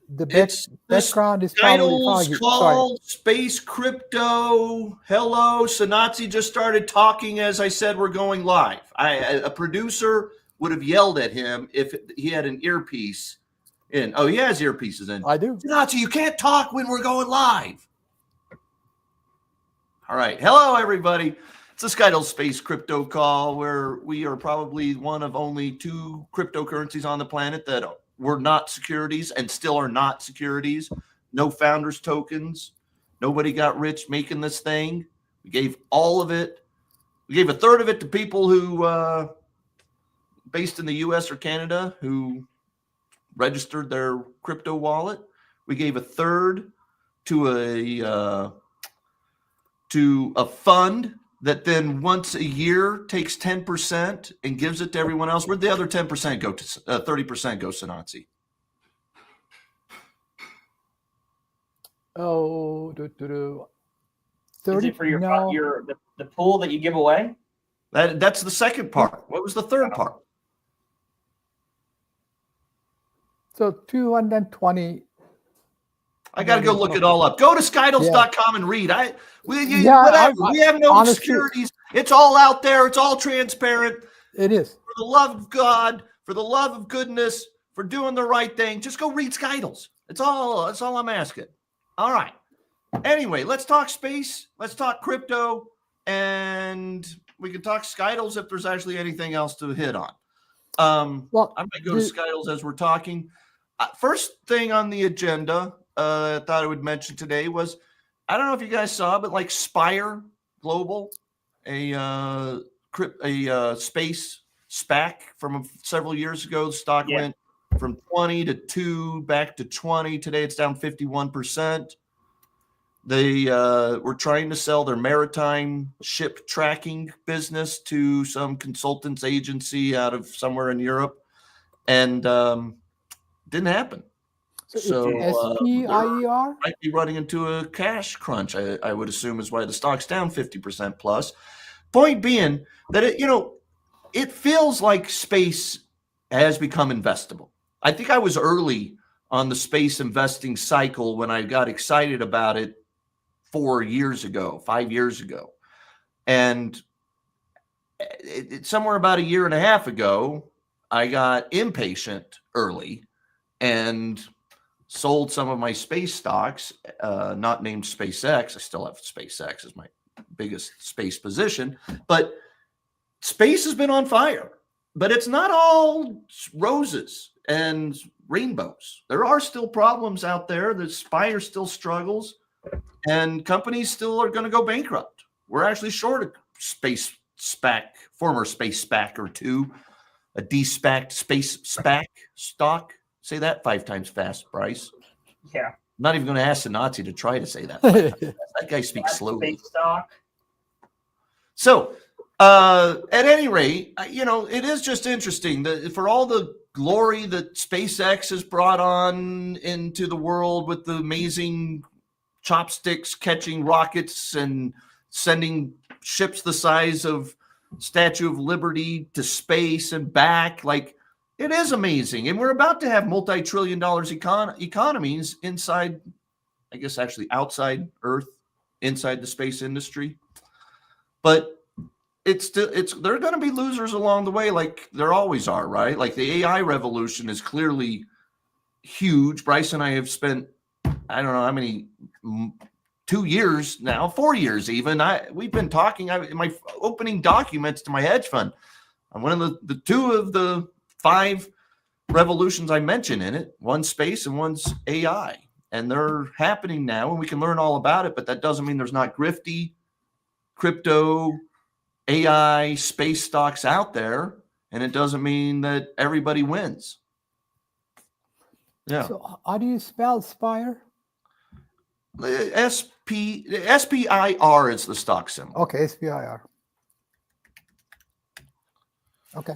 background is probably foggy. Call, Space Crypto. Hello, Sanatzi just started talking as I said we're going live. A producer would have yelled at him if he had an earpiece in. Oh, he has earpieces in. I do. Sanatzi, you can't talk when we're going live. All right. Hello, everybody. It's the SKTLs Space Crypto Call, where we are probably one of only 2 cryptocurrencies on the planet that were not securities and still are not securities. No founders tokens. Nobody got rich making this thing. We gave all of it. We gave a third of it to people who, based in the US or Canada, who registered their crypto wallet. We gave a third to a fund that then once a year takes 10% and gives it to everyone else. Where'd the other 10% go to? 30% go, Sanatzi? Oh, 30. Is it for the pool that you give away? That's the second part. What was the third part? So 220. I got to go look it all up. Go to SKTLs.com and read. We have no securities. It's all out there. It's all transparent. It is. For the love of God, for the love of goodness, for doing the right thing, just go read SKTLs. That's all I'm asking. All right. Anyway, let's talk space. Let's talk crypto. And we can talk SKTLs if there's actually anything else to hit on. I might go to SKTLs as we're talking. First thing on the agenda I thought I would mention today was, I don't know if you guys saw, but like Spire Global, a space SPAC from several years ago, the stock went from 20 to 2 back to 20. Today it's down 51%. They were trying to sell their maritime ship tracking business to some consultants agency out of somewhere in Europe, and didn't happen. So SPIER might be running into a cash crunch, I would assume, is why the stock's down 50% plus. Point being that it feels like space has become investable. I think I was early on the space investing cycle when I got excited about it 5 years ago. And somewhere about a year and a half ago, I got impatient early and sold some of my space stocks, not named SpaceX. I still have SpaceX as my biggest space position, but space has been on fire. But it's not all roses and rainbows. There are still problems out there. The Spire still struggles, and companies still are going to go bankrupt. We're actually short a space SPAC, former space SPAC or 2, a de-SPACed space SPAC stock. Say that 5 times fast, Bryce. Yeah. I'm not even going to ask Nazi to try to say that 5 times fast. That guy speaks slowly. Space stock. So, at any rate, it is just interesting that for all the glory that SpaceX has brought on into the world with the amazing chopsticks catching rockets and sending ships the size of Statue of Liberty to space and back, it is amazing. And we're about to have multi-trillion-dollar economies inside, I guess actually outside Earth, inside the space industry. But there are going to be losers along the way, like there always are, right? Like the AI revolution is clearly huge. Bryce and I have spent, I don't know how many, 2 years now, 4 years even. We've been talking in my opening documents to my hedge fund. I'm one of the 2 of the 5 revolutions I mentioned in it. One's space and one's AI. And they're happening now, and we can learn all about it, but that doesn't mean there's not grifty crypto, AI, space stocks out there, and it doesn't mean that everybody wins. Yeah. So how do you spell Spire? SPIR is the stock symbol. Okay, SPIR. Okay.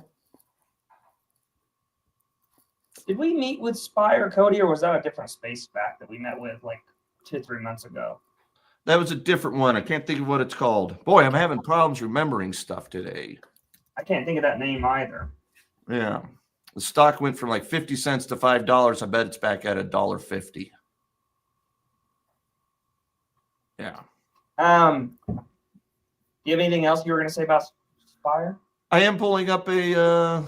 Did we meet with Spire, Cody, or was that a different space SPAC that we met with like 2-3 months ago? That was a different one. I can't think of what it's called. Boy, I'm having problems remembering stuff today. I can't think of that name either. Yeah. The stock went from like 50 cents to $5. I bet it's back at $1.50. Yeah. Do you have anything else you were going to say about Spire? I am pulling up the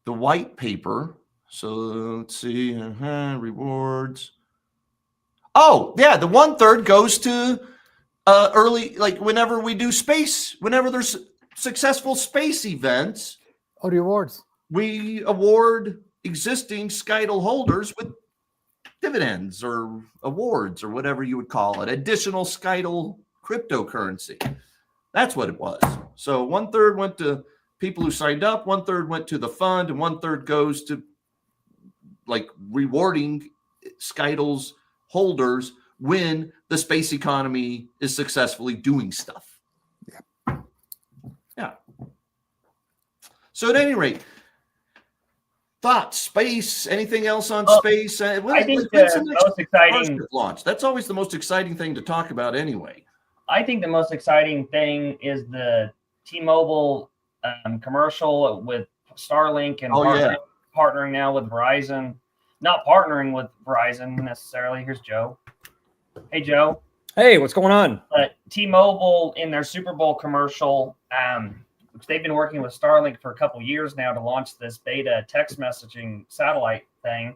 white paper. So let's see. Rewards. Oh, yeah. The 1/3 goes to early, like whenever we do space, whenever there's successful space events, Oh, rewards. we award existing SKTL holders with dividends or awards or whatever you would call it, additional SKTL cryptocurrency. That's what it was. So 1/3 went to people who signed up, 1/3 went to the fund, and 1/3 goes to like rewarding SKTL's holders when the space economy is successfully doing stuff. Yeah. So at any rate, thoughts, space, anything else on space? I think the most exciting launch. That's always the most exciting thing to talk about anyway. I think the most exciting thing is the T-Mobile commercial with Starlink and partnering now with Verizon. Not partnering with Verizon necessarily. Here's Joe. Hey, Joe. Hey, what's going on? T-Mobile in their Super Bowl commercial, which they've been working with Starlink for a couple years now to launch this beta text messaging satellite thing.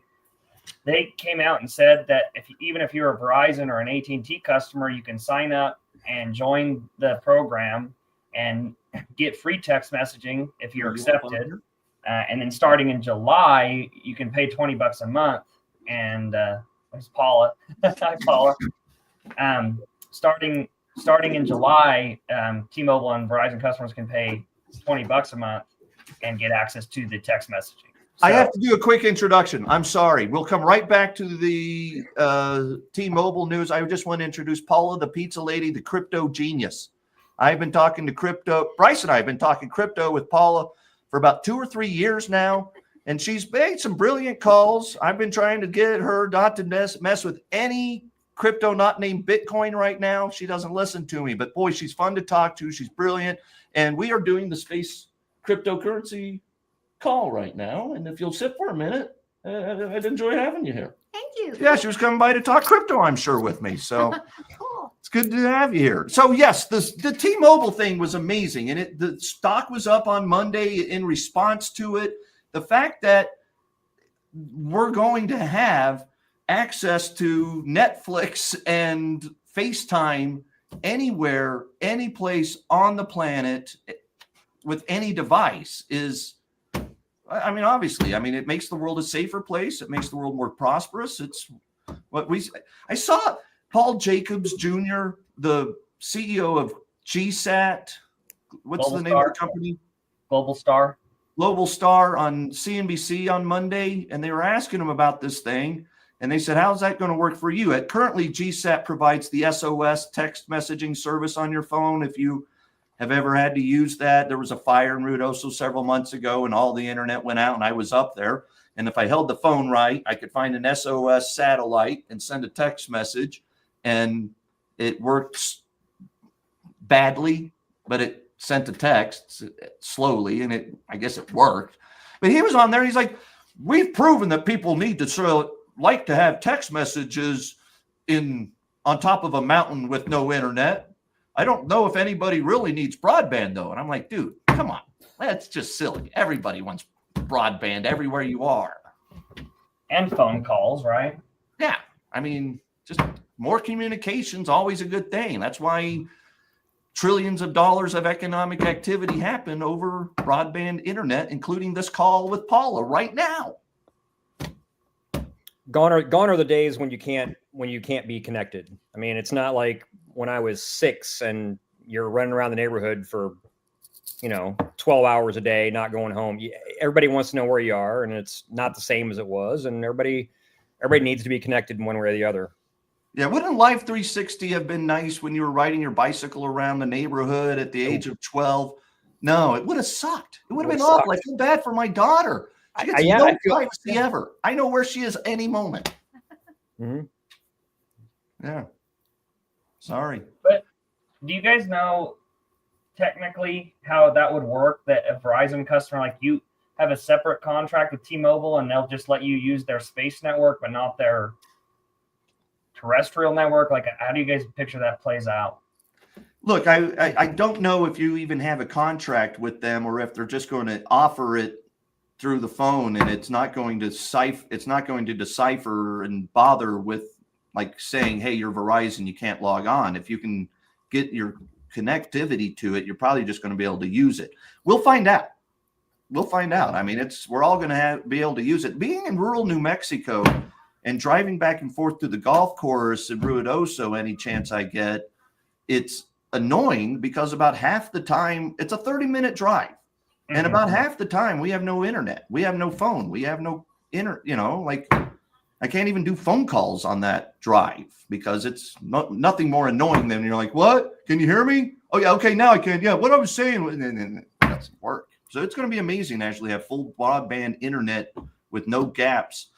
They came out and said that even if you're a Verizon or an AT&T customer, you can sign up and join the program and get free text messaging if you're accepted. And then starting in July, you can pay $20 a month. And there's Paula. Hi, Paula. Starting in July, T-Mobile and Verizon customers can pay $20 a month and get access to the text messaging. So, I have to do a quick introduction. I'm sorry. We'll come right back to the T-Mobile news. I just want to introduce Paula, the pizza lady, the crypto genius. I've been talking to crypto. Bryce and I have been talking crypto with Paula for about 2 or 3 years now, and she's made some brilliant calls. I've been trying to get her not to mess with any crypto not named Bitcoin right now. She doesn't listen to me, but boy, she's fun to talk to. She's brilliant, and we are doing the space cryptocurrency call right now. And if you'll sit for a minute, I'd enjoy having you here. Thank you. Yeah, she was coming by to talk crypto, I'm sure, with me. So Cool. it's good to have you here. So yes, the T-Mobile thing was amazing, and the stock was up on Monday in response to it. The fact that we're going to have access to Netflix and FaceTime anywhere, any place on the planet with any device is, I mean, obviously, I mean, it makes the world a safer place. It makes the world more prosperous. It's what I saw Paul Jacobs Jr., the CEO of GSAT. What's Global the name Star. of the company? Global Star. Global Star on CNBC on Monday. And they were asking him about this thing. And they said, how's that going to work for you? Currently, GSAT provides the SOS text messaging service on your phone. If you have ever had to use that, there was a fire in Ruidoso several months ago and all the internet went out and I was up there. And if I held the phone right, I could find an SOS satellite and send a text message. And it works badly, but it sent a text slowly and I guess it worked. But he was on there. He's like, we've proven that people need to sort of like to have text messages on top of a mountain with no internet. I don't know if anybody really needs broadband though. And I'm like, dude, come on. That's just silly. Everybody wants broadband everywhere you are. And phone calls, right? Yeah. I mean, just more communication's always a good thing. That's why trillions of dollars of economic activity happen over broadband internet, including this call with Paula right now. Gone are the days when you can't be connected. I mean, it's not like when I was 6 and you're running around the neighborhood for, 12 hours a day, not going home. Everybody wants to know where you are, and it's not the same as it was. And everybody needs to be connected in one way or the other. Yeah, wouldn't Live 360 have been nice when you were riding your bicycle around the neighborhood at the age of 12? No, it would have sucked. It would have been awful. I feel bad for my daughter. She gets no privacy ever. I know where she is any moment. Mm-hmm. Yeah. Sorry. But do you guys know technically how that would work? That a Verizon customer, like you, have a separate contract with T-Mobile, and they'll just let you use their space network, but not their terrestrial network? Like, how do you guys picture that plays out? Look, I don't know if you even have a contract with them or if they're just going to offer it through the phone, and it's not going to decipher and bother with like saying, hey, you're Verizon, you can't log on. If you can get your connectivity to it, you're probably just going to be able to use it. We'll find out. I mean, we're all going to be able to use it. Being in rural New Mexico and driving back and forth to the golf course in Ruidoso any chance I get, it's annoying because about half the time it's a 30-minute drive. Mm-hmm. And about half the time we have no internet. We have no phone. We have no like I can't even do phone calls on that drive because it's nothing more annoying than you're like, what? Can you hear me? Oh, yeah. Okay. Now I can. Yeah. What I was saying. And it doesn't work. So it's going to be amazing to actually have full broadband internet with no gaps.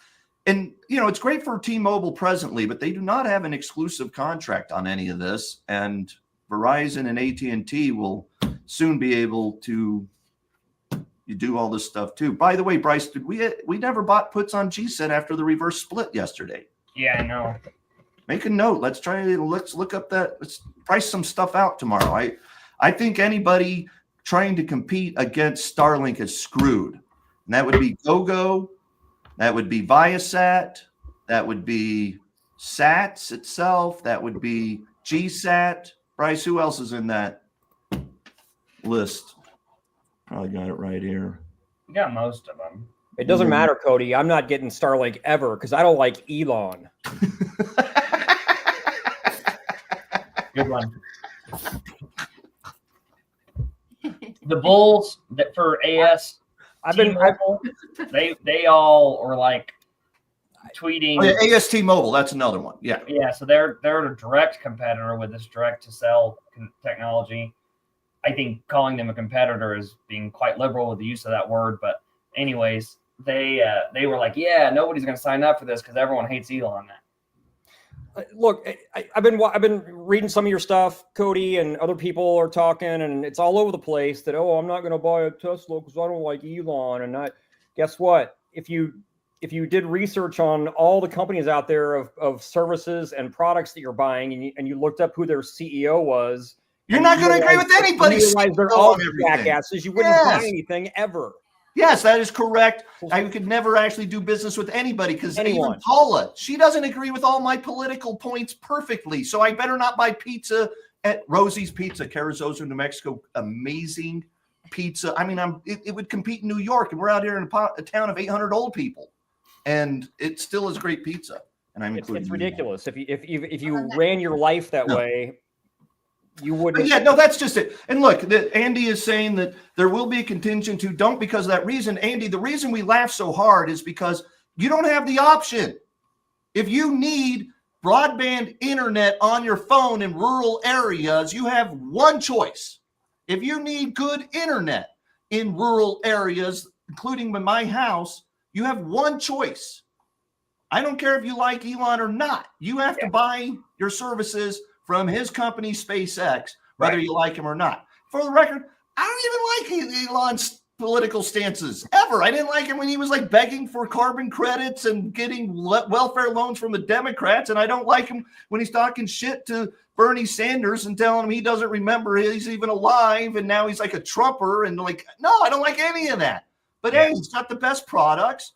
And, it's great for T-Mobile presently, but they do not have an exclusive contract on any of this. And Verizon and AT&T will soon be able to do all this stuff too. By the way, Bryce, we never bought puts on GSET after the reverse split yesterday. Yeah, I know. Make a note. Let's look up that. Let's price some stuff out tomorrow. I think anybody trying to compete against Starlink is screwed. And that would be GoGo. That would be Viasat. That would be SATS itself. That would be GSAT. Bryce, who else is in that list? Probably got it right here. You got most of them. It doesn't matter, Cody. I'm not getting Starlink ever because I don't like Elon. Good one. The Bulls that for AS, they all are like tweeting. Oh, yeah, AST Mobile, that's another one. Yeah. Yeah, so they're a direct competitor with this direct to sell technology. I think calling them a competitor is being quite liberal with the use of that word, but anyways, they were like, yeah, nobody's going to sign up for this because everyone hates Elon. Look, I've been reading some of your stuff, Cody, and other people are talking, and it's all over the place that, I'm not going to buy a Tesla because I don't like Elon. And guess what? If you did research on all the companies out there of services and products that you're buying, and you looked up who their CEO was, you're not going to agree with anybody. They're all jackasses. You wouldn't buy anything ever. Yes, that is correct. I could never actually do business with anybody because even Paula, she doesn't agree with all my political points perfectly. So I better not buy pizza at Rosie's Pizza, Carrizozo, New Mexico. Amazing pizza. I mean, it would compete in New York, and we're out here in a town of 800 old people, and it still is great pizza. And it's ridiculous if you ran your life that way. You wouldn't. Yeah, no, that's just it. And look, Andy is saying that there will be a contingent who don't because of that reason. Andy, the reason we laugh so hard is because you don't have the option. If you need broadband internet on your phone in rural areas, you have one choice. If you need good internet in rural areas, including in my house, you have one choice. I don't care if you like Elon or not. You have to buy your services from his company, SpaceX, whether you like him or not. For the record, I don't even like Elon's political stances ever. I didn't like him when he was like begging for carbon credits and getting welfare loans from the Democrats. And I don't like him when he's talking shit to Bernie Sanders and telling him he doesn't remember he's even alive. And now he's like a Trumper. And like, no, I don't like any of that. But hey, he's got the best products.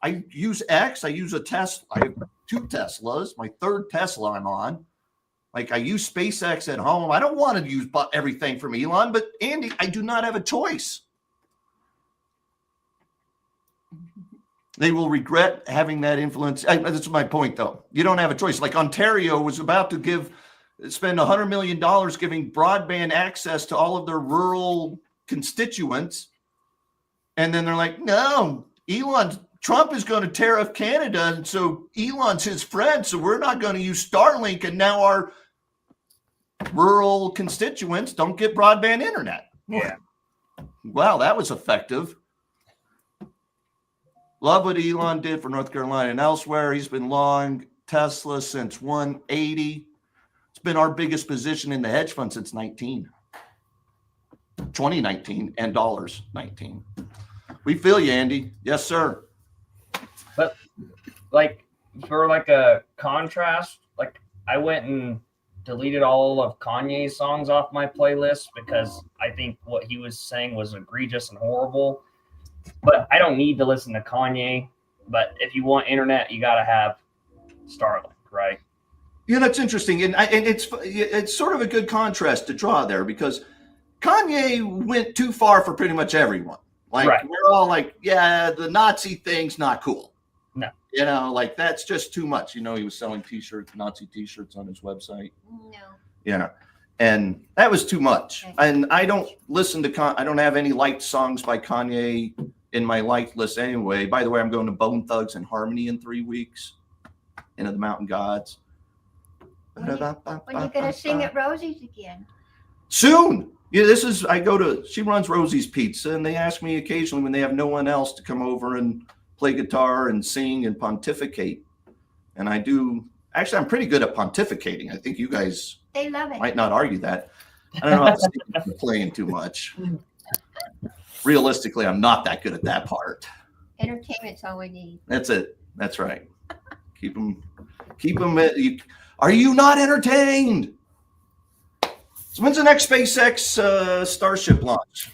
I use X. I use a Tesla. I have 2 Teslas. My 3rd Tesla I'm on. Like I use SpaceX at home. I don't want to use everything from Elon, but Andy, I do not have a choice. They will regret having that influence. That's my point, though. You don't have a choice. Like Ontario was about to spend $100 million giving broadband access to all of their rural constituents. And then they're like, no, Trump is going to tariff Canada. And so Elon's his friend. So we're not going to use Starlink. And now our rural constituents don't get broadband internet. Yeah. Wow, that was effective. Love what Elon did for North Carolina and elsewhere. He's been long Tesla since 180. It's been our biggest position in the hedge fund since 19. 2019 and dollars 19. We feel you, Andy. Yes, sir. But like for like a contrast, like I went and deleted all of Kanye's songs off my playlist because I think what he was saying was egregious and horrible. But I don't need to listen to Kanye. But if you want internet, you got to have Starlink, right? Yeah, that's interesting, and it's sort of a good contrast to draw there because Kanye went too far for pretty much everyone. Like Right. we're all like, yeah, the Nazi thing's not cool. No. You know, like that's just too much. You know, he was selling T-shirts, Nazi T-shirts on his website. No. You know, and that was too much. And I don't listen to I don't have any liked songs by Kanye in my liked list anyway. By the way, I'm going to Bone Thugs and Harmony in 3 weeks. Into the Mountain Gods. When you gonna sing at Rosie's again? Soon. Yeah, she runs Rosie's Pizza, and they ask me occasionally when they have no one else to come over and play guitar and sing and pontificate. And I do. Actually, I'm pretty good at pontificating. I think you guys They love it. might not argue that. I don't know how to sing if I'm playing too much. Realistically, I'm not that good at that part. Entertainment's all we need. That's it. That's right. Keep them. Are you not entertained? So when's the next SpaceX Starship launch?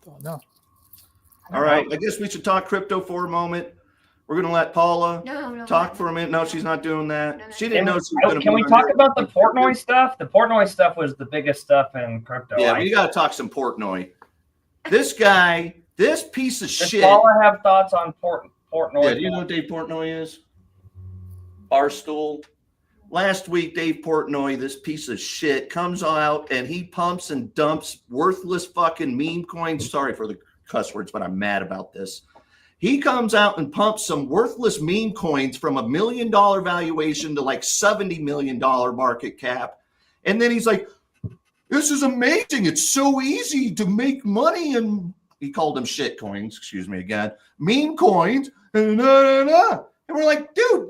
Don't know. All right. I guess we should talk crypto for a moment. We're going to let Paula No. talk for a minute. No, she's not doing that. No. She didn't know she was going to. Can we talk about the Portnoy stuff? The Portnoy stuff was the biggest stuff in crypto. Yeah, we got to talk some Portnoy. This guy, this piece of Does shit. Paula have thoughts on Portnoy? Yeah, do you know what Dave Portnoy is? Barstool. Last week, Dave Portnoy, this piece of shit, comes out and he pumps and dumps worthless fucking meme coins. Sorry for the cuss words, but I'm mad about this. He comes out and pumps some worthless meme coins from $1 million valuation to like $70 million market cap. And then he's like, this is amazing. It's so easy to make money. And he called them shit coins, excuse me again, meme coins. And we're like, dude,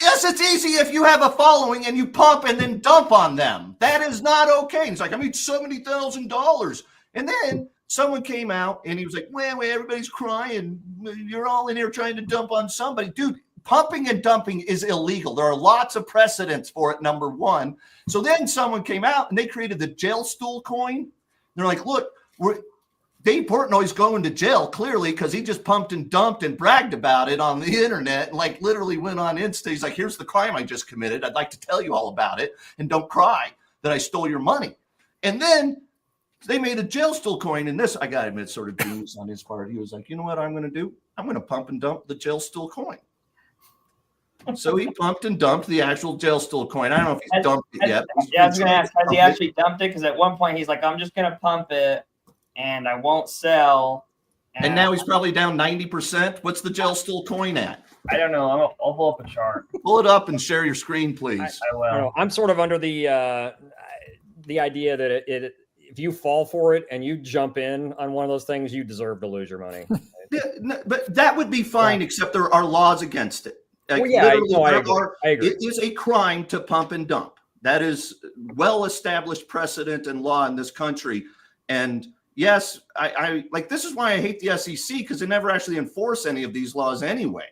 yes, it's easy if you have a following and you pump and then dump on them. That is not okay. And he's like, I made $70,000. And then someone came out and he was like, well, everybody's crying. You're all in here trying to dump on somebody. Dude, pumping and dumping is illegal. There are lots of precedents for it, number one. So then someone came out and they created the jail stool coin. They're like, look, Dave Portnoy's going to jail clearly because he just pumped and dumped and bragged about it on the internet and like literally went on Insta. He's like, here's the crime I just committed. I'd like to tell you all about it and don't cry that I stole your money. And then they made a jail stool coin. And this, I got to admit, sort of genius on his part. He was like, you know what I'm going to do? I'm going to pump and dump the jail stool coin. So he pumped and dumped the actual jail stool coin. I don't know if he's dumped it yet. Yeah, I was going to ask, has he actually dumped it? Because at one point he's like, I'm just going to pump it and I won't sell. And now he's probably down 90%. What's the jail stool coin at? I don't know. I'll pull up a chart. Pull it up and share your screen, please. I I don't will. know. I'm sort of under the idea that it if you fall for it and you jump in on one of those things, you deserve to lose your money. Yeah, no, but that would be fine, except there are laws against it. Like, Well, yeah, I agree. It is a crime to pump and dump. That is well-established precedent and law in this country. And yes, I like this is why I hate the SEC because they never actually enforce any of these laws anyway.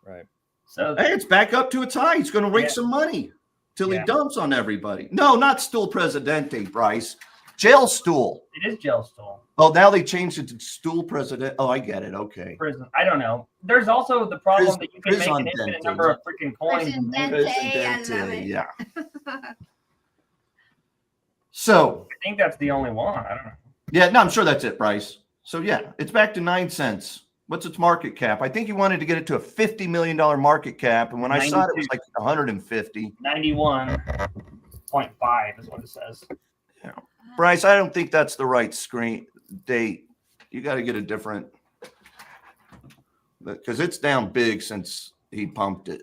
Right. So Hey, it's back up to its high. He's going to rake some money till he dumps on everybody. No, not stool presidente, Bryce. Jail stool. it is jail stool. Oh, now they changed it to stool president. Oh, I get it. Okay. Prison. I don't know. There's also the problem that you can make an Prison infinite dente. number of freaking coins. Prison I love it. Yeah. So, I think that's the only one. I don't know. yeah, no, I'm sure that's it, Bryce. So, yeah, it's back to 9 cents. What's its market cap? I think he wanted to get it to a $50 million market cap. And when I saw it, it was like 150. 91.5 is what it says. Bryce, I don't think that's the right screen date. You got to get a different, because it's down big since he pumped it.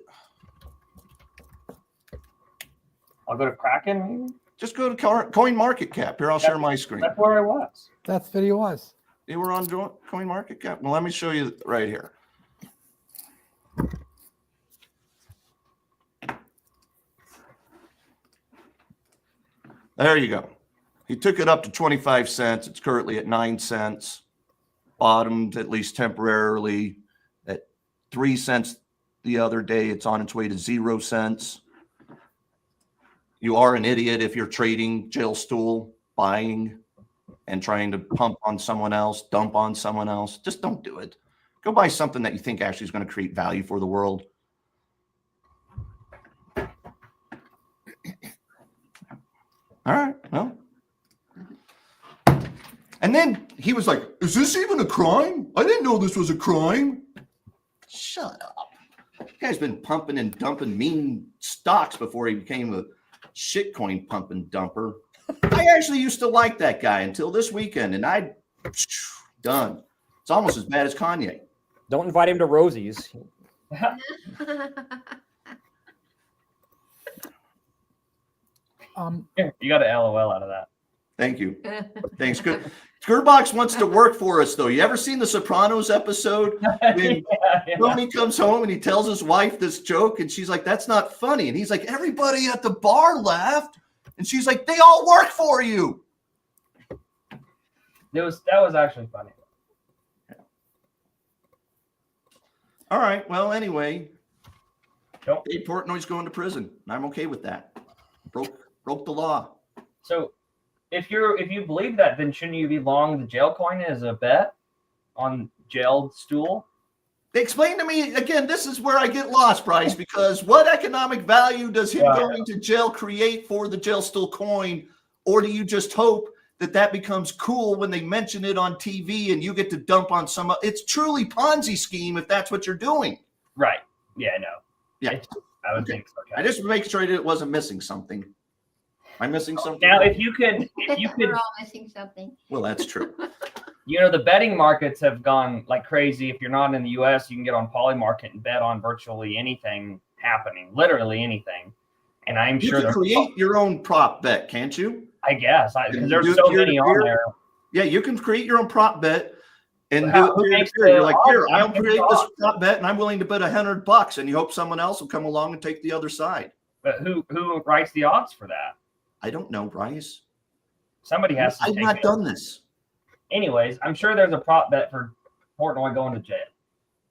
I'll go to Kraken. Maybe? Just go to Coin Market Cap. Here, I'll share my screen. That's where I was. That's video was. You were on Coin Market Cap. Well, let me show you right here. There you go. He took it up to 25 cents. It's currently at 9 cents. Bottomed at least temporarily at 3 cents the other day. It's on its way to 0 cents. You are an idiot if you're trading jail stool, buying and trying to pump on someone else, dump on someone else. Just don't do it. Go buy something that you think actually is going to create value for the world. All right. Well. And then he was like, is this even a crime? I didn't know this was a crime. Shut up. The guy's been pumping and dumping mean stocks before he became a shitcoin pump and dumper. I actually used to like that guy until this weekend, and done. It's almost as bad as Kanye. Don't invite him to Rosie's. You got an LOL out of that. Thank you. Thanks. Good. Gerbox wants to work for us, though. You ever seen the Sopranos episode when Tony comes home and he tells his wife this joke, and she's like, "That's not funny," and he's like, "Everybody at the bar laughed," and she's like, "They all work for you." That was actually funny. All right. Well, anyway, Yep. Dave Portnoy's going to prison, and I'm okay with that. Broke the law. So if you believe that, then shouldn't you be long the jail coin as a bet on jailed stool? Explain to me again. This is where I get lost, Bryce, because what economic value does him going to jail create for the jail stool coin, or do you just hope that becomes cool when they mention it on TV and you get to dump on some? It's truly Ponzi scheme if that's what you're doing. Right. Yeah. No. Yeah. I would think so. I just make sure that it wasn't missing something. Am I missing something? Now, if you could, We're all missing something. Well, that's true. the betting markets have gone like crazy. If you're not in the U.S., you can get on Polymarket and bet on virtually anything happening, literally anything. And I'm You sure can create your own prop bet, can't you? I guess because there's Do it so peer to many on peer. there. Yeah, you can create your own prop bet and How- do who it peer to makes peer. You're the like, odds? here, I'll Who makes create the this odds? prop bet, and I'm willing to bet $100, and you hope someone else will come along and take the other side. But who writes the odds for that? I don't know, Bryce. Somebody has to. I've take not it. done this. Anyways, I'm sure there's a prop bet for Portnoy going to jail.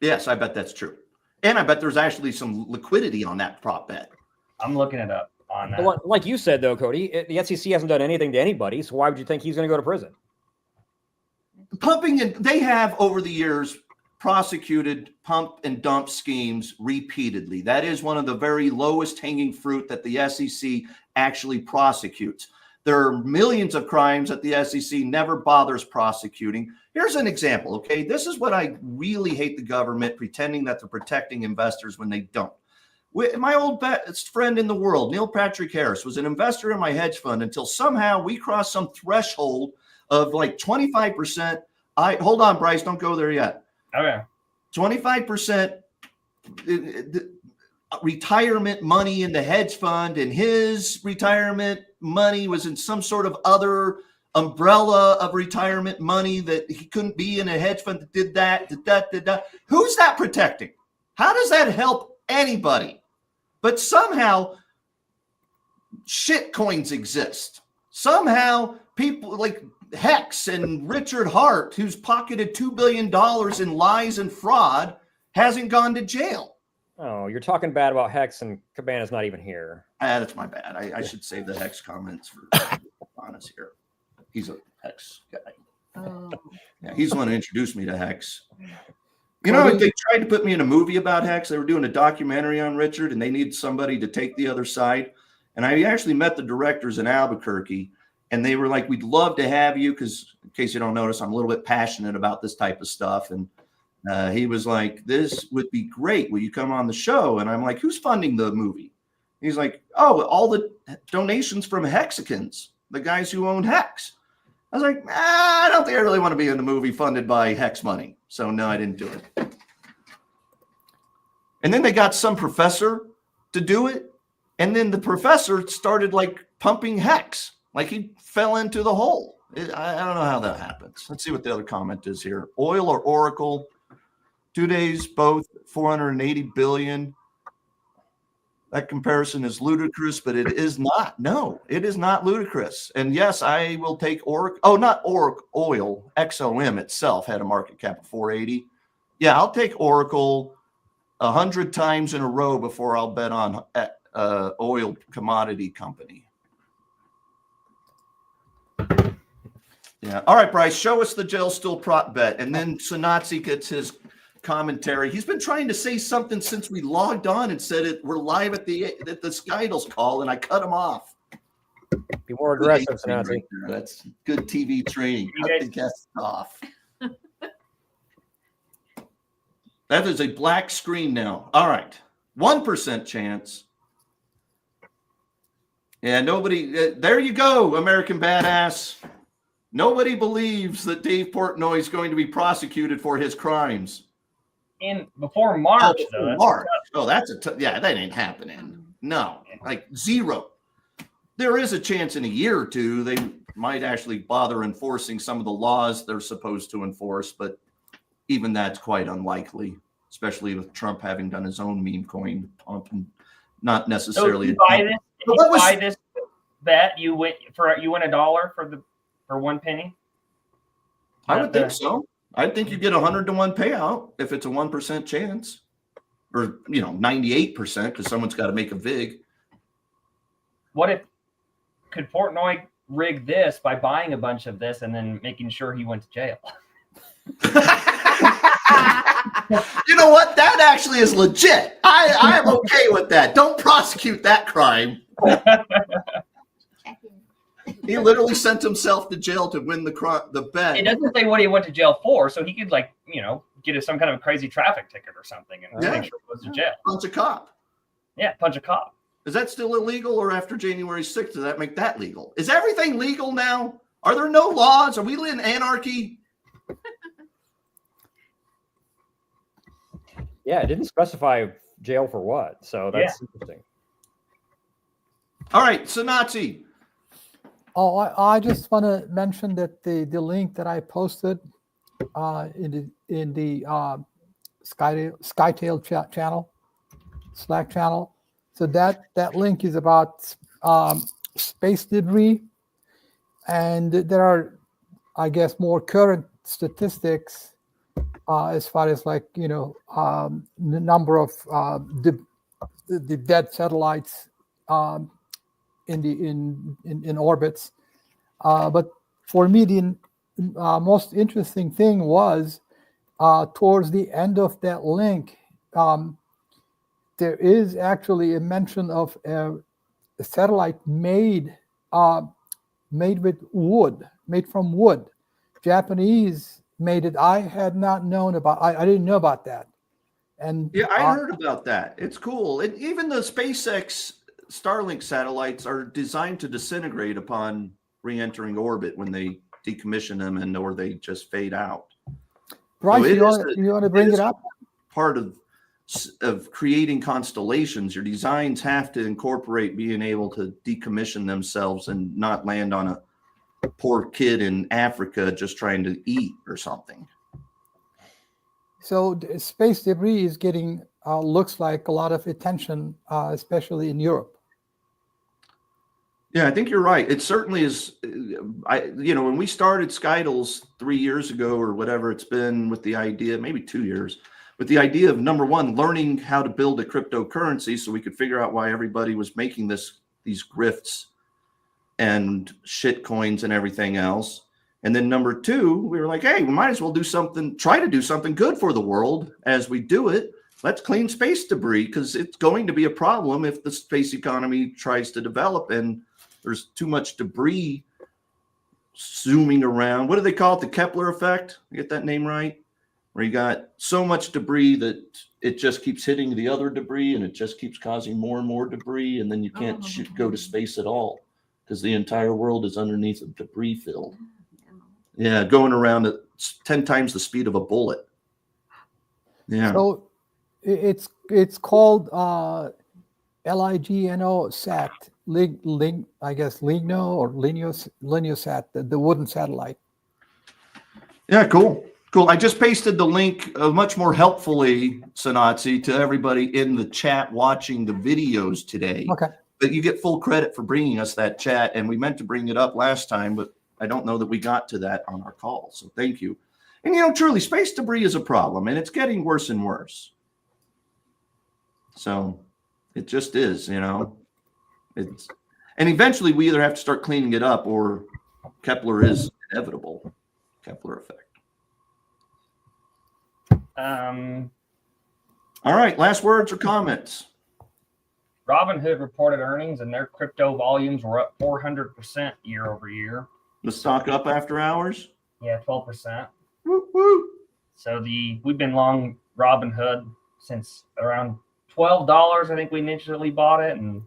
Yes, I bet that's true. And I bet there's actually some liquidity on that prop bet. I'm looking it up on that. But like you said, though, Cody, the SEC hasn't done anything to anybody, so why would you think he's going to go to prison? Pumping, and they have over the years prosecuted pump and dump schemes repeatedly. That is one of the very lowest hanging fruit that the SEC actually prosecutes. There are millions of crimes that the SEC never bothers prosecuting. Here's an example, okay? This is what I really hate the government pretending that they're protecting investors when they don't. My old best friend in the world, Neil Patrick Harris, was an investor in my hedge fund until somehow we crossed some threshold of like 25%. Hold on, Bryce, don't go there yet. Okay. 25% retirement money in the hedge fund, and his retirement money was in some sort of other umbrella of retirement money that he couldn't be in a hedge fund that did that. Who's that protecting? How does that help anybody? But somehow shit coins exist. Somehow people like Hex and Richard Hart, who's pocketed $2 billion in lies and fraud, hasn't gone to jail. Oh, you're talking bad about Hex, and Cabana's not even here. That's my bad. I should save the Hex comments for Honest here. He's a Hex guy. Oh. Yeah, he's the one who introduced me to Hex. You know, they tried to put me in a movie about Hex. They were doing a documentary on Richard, and they needed somebody to take the other side. And I actually met the directors in Albuquerque, and they were like, "We'd love to have you," because in case you don't notice, I'm a little bit passionate about this type of stuff. And he was like, "This would be great. Will you come on the show?" And I'm like, "Who's funding the movie?" He's like, "Oh, all the donations from Hexicans, the guys who own Hex." I was like, I don't think I really want to be in a movie funded by Hex money. So no, I didn't do it. And then they got some professor to do it. And then the professor started like pumping Hex, like he fell into the hole. I don't know how that happens. Let's see what the other comment is here. Oil or Oracle, 2 days, both 480 billion. That comparison is ludicrous, but it is not. No, it is not ludicrous. And yes, I will take Oracle. Oh, not Oracle Oil. XOM itself had a market cap of 480. Yeah, I'll take Oracle 100 times in a row before I'll bet on oil commodity company. Yeah. All right, Bryce, show us the gel still prop bet. And then Sanazi gets his commentary. He's been trying to say something since we logged on and said we're live at the SKTLs call, and I cut him off. Be more aggressive, Sanazi. Right, that's good TV training. Cut the guests off. That is a black screen now. All right. 1% chance. Yeah, nobody. There you go, American Badass. Nobody believes that Dave Portnoy is going to be prosecuted for his crimes. Before March, though. March. Oh, that's that ain't happening. No, like zero. There is a chance in a year or two they might actually bother enforcing some of the laws they're supposed to enforce, but even that's quite unlikely, especially with Trump having done his own meme coin pump and not necessarily. So if you buy this bet, you win $1 for 1 penny. I would think so. I think you get 100 to 1 payout if it's a 1% chance, or 98% because someone's got to make a vig. Could Portnoy rig this by buying a bunch of this and then making sure he went to jail? You know what? That actually is legit. I am okay with that. Don't prosecute that crime. He literally sent himself to jail to win the bet. It doesn't say what he went to jail for, so he could get some kind of crazy traffic ticket or something and make sure he goes to jail. Punch a cop. Yeah, punch a cop. Is that still illegal, or after January 6th, does that make that legal? Is everything legal now? Are there no laws? Are we in anarchy? Yeah, it didn't specify jail for what, so that's interesting. All right, so Nazi. Oh, I just want to mention that the link that I posted in the SKTL channel, Slack channel. So that link is about space debris, and there are, I guess, more current statistics as far as the number of the dead satellites in orbits. But for me, the most interesting thing was towards the end of that link, there is actually a mention of a satellite made with wood, made from wood. Japanese made it. I had not known about. I didn't know about that. And yeah, I heard about that. It's cool. And even the SpaceX Starlink satellites are designed to disintegrate upon re-entering orbit when they decommission them or they just fade out. Bryce, so you want to bring it up? Part of creating constellations, your designs have to incorporate being able to decommission themselves and not land on a poor kid in Africa just trying to eat or something. So space debris is getting looks like a lot of attention, especially in Europe. Yeah, I think you're right. It certainly is. When we started SKTLs 3 years ago or whatever it's been, with the idea, maybe 2 years, with the idea of, number one, learning how to build a cryptocurrency so we could figure out why everybody was making these grifts and shit coins and everything else. And then number two, we were like, hey, we might as well try to do something good for the world as we do it. Let's clean space debris, because it's going to be a problem if the space economy tries to develop and there's too much debris zooming around. What do they call it? The Kepler effect? I get that name right? Where you got so much debris that it just keeps hitting the other debris and it just keeps causing more and more debris. And then you can't go to space at all because the entire world is underneath a debris field. Yeah, going around at 10 times the speed of a bullet. Yeah. So it's called LIGNO sat, I guess Ligno or Lineosat, the wooden satellite. Yeah, cool. Cool. I just pasted the link much more helpfully, Sanatsi, to everybody in the chat watching the videos today. Okay. But you get full credit for bringing us that chat. And we meant to bring it up last time, but I don't know that we got to that on our call. So thank you. And, truly, space debris is a problem, and it's getting worse and worse. So it just is, and eventually we either have to start cleaning it up or Kepler is inevitable. Kepler effect. All right. Last words or comments? Robinhood reported earnings and their crypto volumes were up 400% year over year. The stock up after hours? Yeah, 12%. Woo, woo. So we've been long Robinhood since around $12. I think we initially bought it and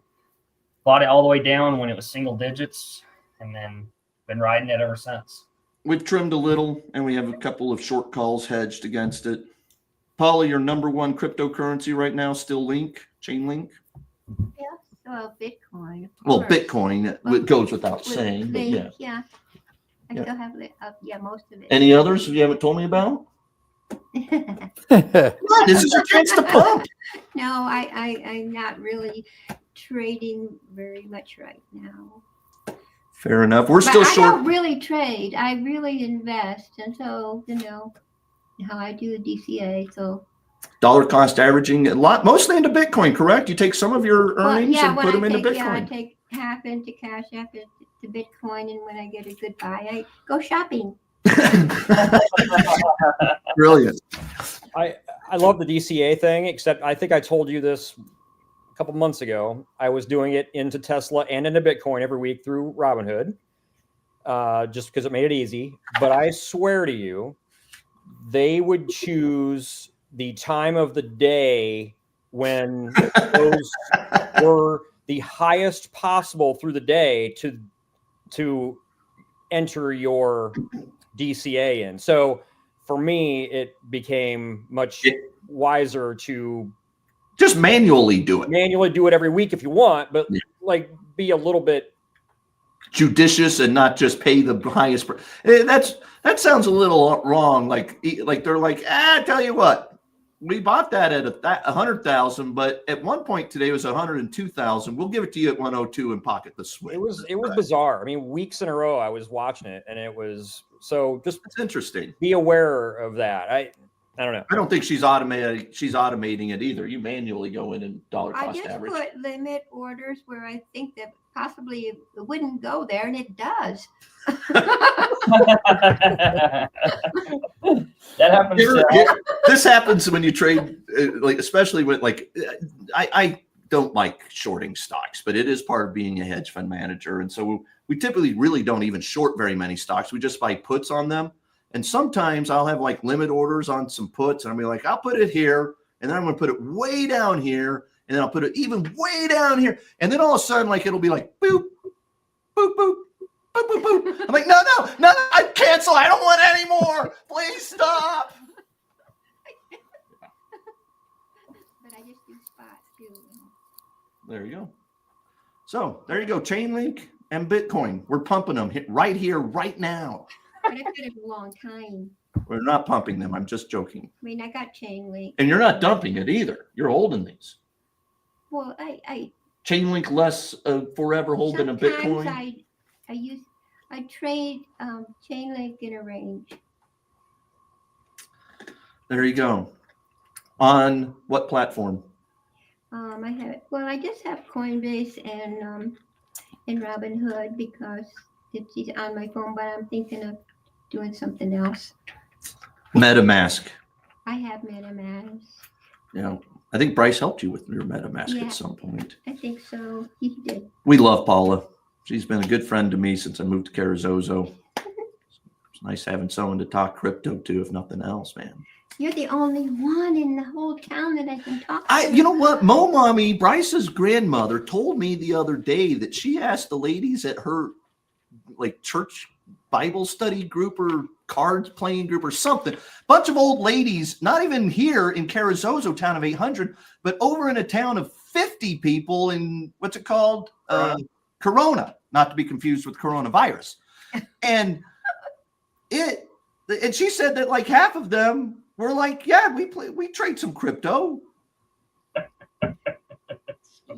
bought it all the way down when it was single digits, and then been riding it ever since. We've trimmed a little, and we have a couple of short calls hedged against it. Paula, your number one cryptocurrency right now still Chainlink? Yeah, well, Bitcoin. Well, Bitcoin, it goes without saying, but Link, yeah. I still have most of it. Any others you haven't told me about? What? This is your chance to pump. No, I'm not really trading very much right now. Fair enough. We're still I short. don't really trade. I really invest, and so how I do DCA. So Dollar cost averaging a lot, mostly into Bitcoin, correct? You take some of your earnings and put them into Bitcoin. Yeah, I take half into cash, half into Bitcoin, and when I get a good buy, I go shopping. Brilliant. I love the DCA thing, except I think I told you this a couple months ago. I was doing it into Tesla and into Bitcoin every week through Robinhood, just because it made it easy. But I swear to you, they would choose the time of the day when those were the highest possible through the day to enter your DCA in. So for me, it became much wiser to just manually do it. Manually do it every week if you want, but be a little bit judicious and not just pay the highest. That sounds a little wrong. Like they're like, tell you what, we bought that at 100,000, but at one point today it was 102,000. We'll give it to you at 102 and pocket the swing. It was bizarre. I mean, weeks in a row I was watching it, and it was so just. It's interesting. Be aware of that. I don't know. I don't think she's automating it either. You manually go in and dollar cost average. I just put limit orders where I think that possibly it wouldn't go there, and it does. That happens. This happens when you trade, especially with I don't like shorting stocks, but it is part of being a hedge fund manager, and so we typically really don't even short very many stocks. We just buy puts on them. And sometimes I'll have limit orders on some puts, and I'll be like, I'll put it here, and then I'm going to put it way down here, and then I'll put it even way down here, and then all of a sudden, it'll be like boop, boop, boop, boop, boop, boop. I'm like, no, I cancel. I don't want any more. Please stop. But I just do spot too. There you go. So there you go. Chainlink and Bitcoin. We're pumping them right here, right now. But I've had it a long time. We're not pumping them. I'm just joking. I mean, I got Chainlink. And you're not dumping it either. You're holding these. Well, I Chainlink less forever holding a Bitcoin. I trade Chainlink in a range. There you go. On what platform? I just have Coinbase and Robinhood because it's on my phone, but I'm thinking of doing something else. MetaMask. I have MetaMask. Yeah. I think Bryce helped you with your MetaMask at some point. I think so. He did. We love Paula. She's been a good friend to me since I moved to Carrizozo. It's nice having someone to talk crypto to, if nothing else, man. You're the only one in the whole town that I can talk to. You know what? Mo Mommy, Bryce's grandmother, told me the other day that she asked the ladies at her church Bible study group or cards playing group or something. Bunch of old ladies, not even here in Carrizozo, town of 800, but over in a town of 50 people in what's it called? Corona, not to be confused with coronavirus. And And she said that like half of them were like, yeah, we trade some crypto.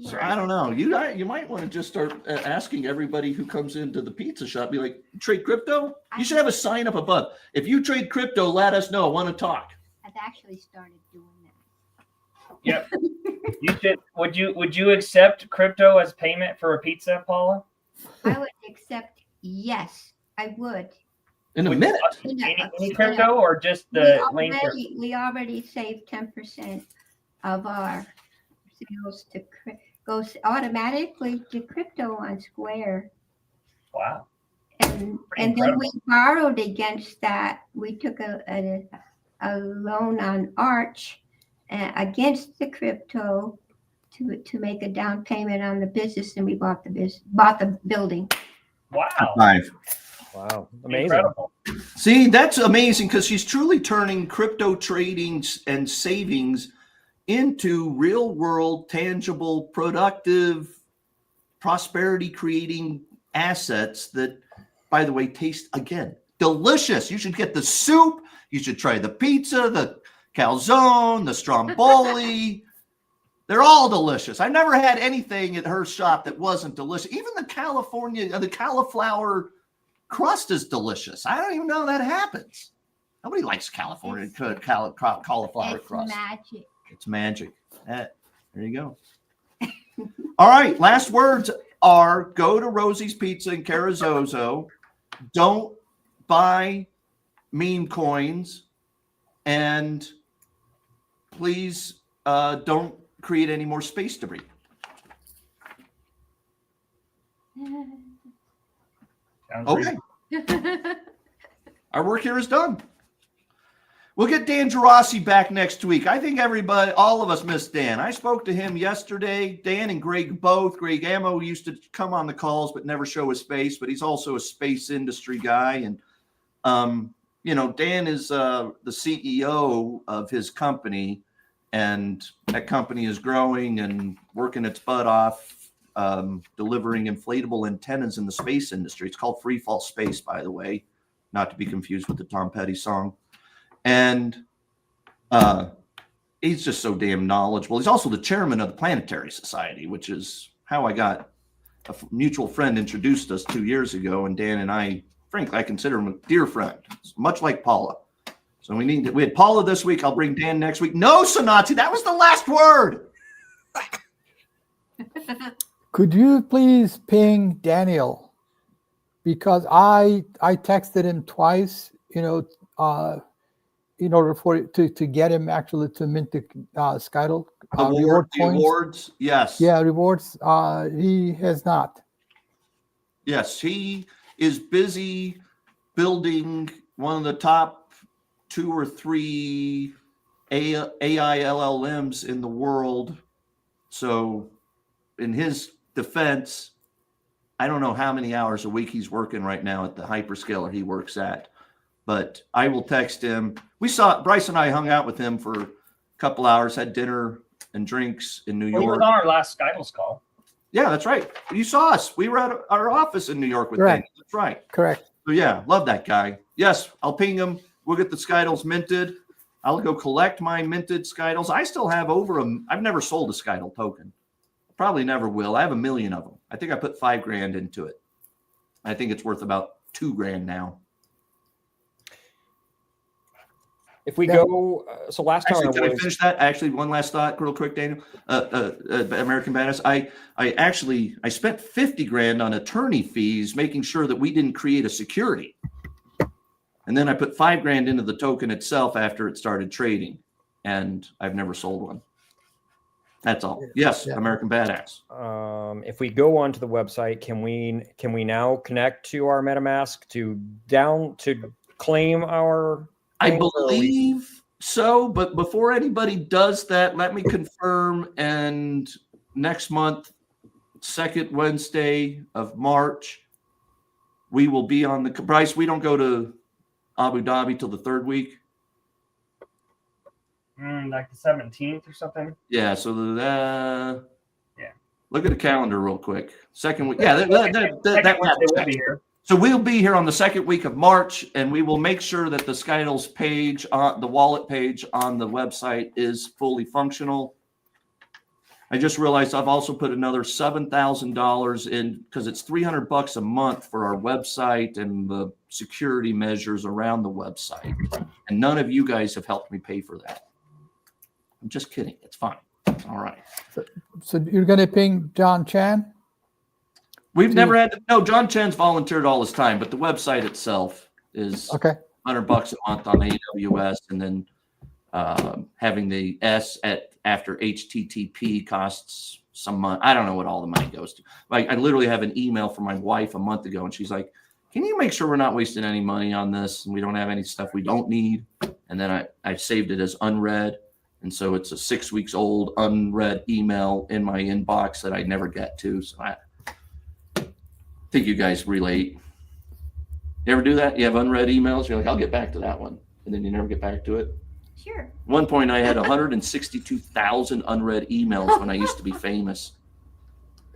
So I don't know. You might want to just start asking everybody who comes into the pizza shop, be like, trade crypto? You should have a sign up above. If you trade crypto, let us know. I want to talk. I've actually started doing that. Yep. You should. Would you accept crypto as payment for a pizza, Paula? I would accept. Yes, I would. In a minute. Any crypto or just the link? We already saved 10% of our sales to goes automatically to crypto on Square. Wow. And then we borrowed against that. We took a loan on Arch against the crypto to make a down payment on the business, and we bought the building. Wow. Five. Wow. Amazing. Incredible. See, that's amazing because she's truly turning crypto trading and savings into real world, tangible, productive, prosperity creating assets that, by the way, taste, again, delicious. You should get the soup. You should try the pizza, the calzone, the stromboli. They're all delicious. I've never had anything at her shop that wasn't delicious. Even the cauliflower crust is delicious. I don't even know that happens. Nobody likes California cauliflower crust. Magic. It's magic. There you go. All right. Last words are go to Rosie's Pizza in Carrizozo. Don't buy meme coins. And please don't create any more space debris. Okay. Our work here is done. We'll get Dan Gerasi back next week. I think all of us miss Dan. I spoke to him yesterday. Dan and Greg both. Greg Ammo used to come on the calls but never show his face, but he's also a space industry guy. And, Dan is the CEO of his company, and that company is growing and working its butt off, delivering inflatable antennas in the space industry. It's called Free Fall Space, by the way, not to be confused with the Tom Petty song. And he's just so damn knowledgeable. He's also the chairman of the Planetary Society, which is how I got a mutual friend introduced us 2 years ago. And Dan and I, frankly, I consider him a dear friend, much like Paula. So we had Paula this week. I'll bring Dan next week. No, Sonati, that was the last word. Could you please ping Daniel? Because I texted him twice, in order for it to get him actually to mint the SKTL reward coins. Rewards, yes. Yeah, rewards. He has not. Yes, he is busy building one of the top 2 or 3 AI LLMs in the world. So in his defense, I don't know how many hours a week he's working right now at the hyperscaler he works at. But I will text him. Bryce and I hung out with him for a couple hours, had dinner and drinks in New York. He was on our last SKTLs call. Yeah, that's right. You saw us. We were at our office in New York with him. That's right. Correct. So yeah, love that guy. Yes, I'll ping him. We'll get the SKTLs minted. I'll go collect my minted SKTLs. I still have I've never sold a SKTL token. Probably never will. I have 1 million of them. I think I put $5,000 into it. I think it's worth about $2,000 now. If we go, so last time Can I finish that? Actually, one last thought, real quick, Daniel. American Badass. I spent $50,000 on attorney fees, making sure that we didn't create a security, and then I put $5,000 into the token itself after it started trading, and I've never sold one. That's all. Yes, yeah. American Badass. If we go onto the website, can we now connect to our MetaMask to claim our? I believe so, but before anybody does that, let me confirm. And next month, second Wednesday of March, we will be on the Bryce. We don't go to Abu Dhabi till the 3rd week. Like the 17th or something. Yeah. So yeah. Look at the calendar real quick. Second week. Yeah. That will be here. So we'll be here on the second week of March, and we will make sure that the SKTLs page, the wallet page on the website is fully functional. I just realized I've also put another $7,000 in because it's $300 a month for our website and the security measures around the website. And none of you guys have helped me pay for that. I'm just kidding. It's fine. All right. So you're going to ping John Chan? We've never had to, no, John Chen's volunteered all his time, but the website itself is Okay. $100 a month on AWS, and then having the S after HTTP costs some money. I don't know what all the money goes to. Like, I literally have an email from my wife a month ago, and she's like, "Can you make sure we're not wasting any money on this, and we don't have any stuff we don't need?" And then I saved it as unread, and so it's a 6 weeks old unread email in my inbox that I never get to. So I think you guys relate. You ever do that? You have unread emails. You're like, "I'll get back to that one," and then you never get back to it. Sure. At one point, I had 162,000 unread emails when I used to be famous.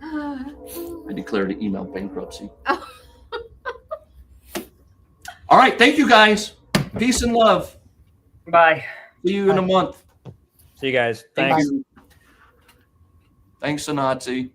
I declared an email bankruptcy. Oh. All right. Thank you, guys. Peace and love. Bye. See you in a month. See you guys. Thank Thanks. you. Thanks, Nazi.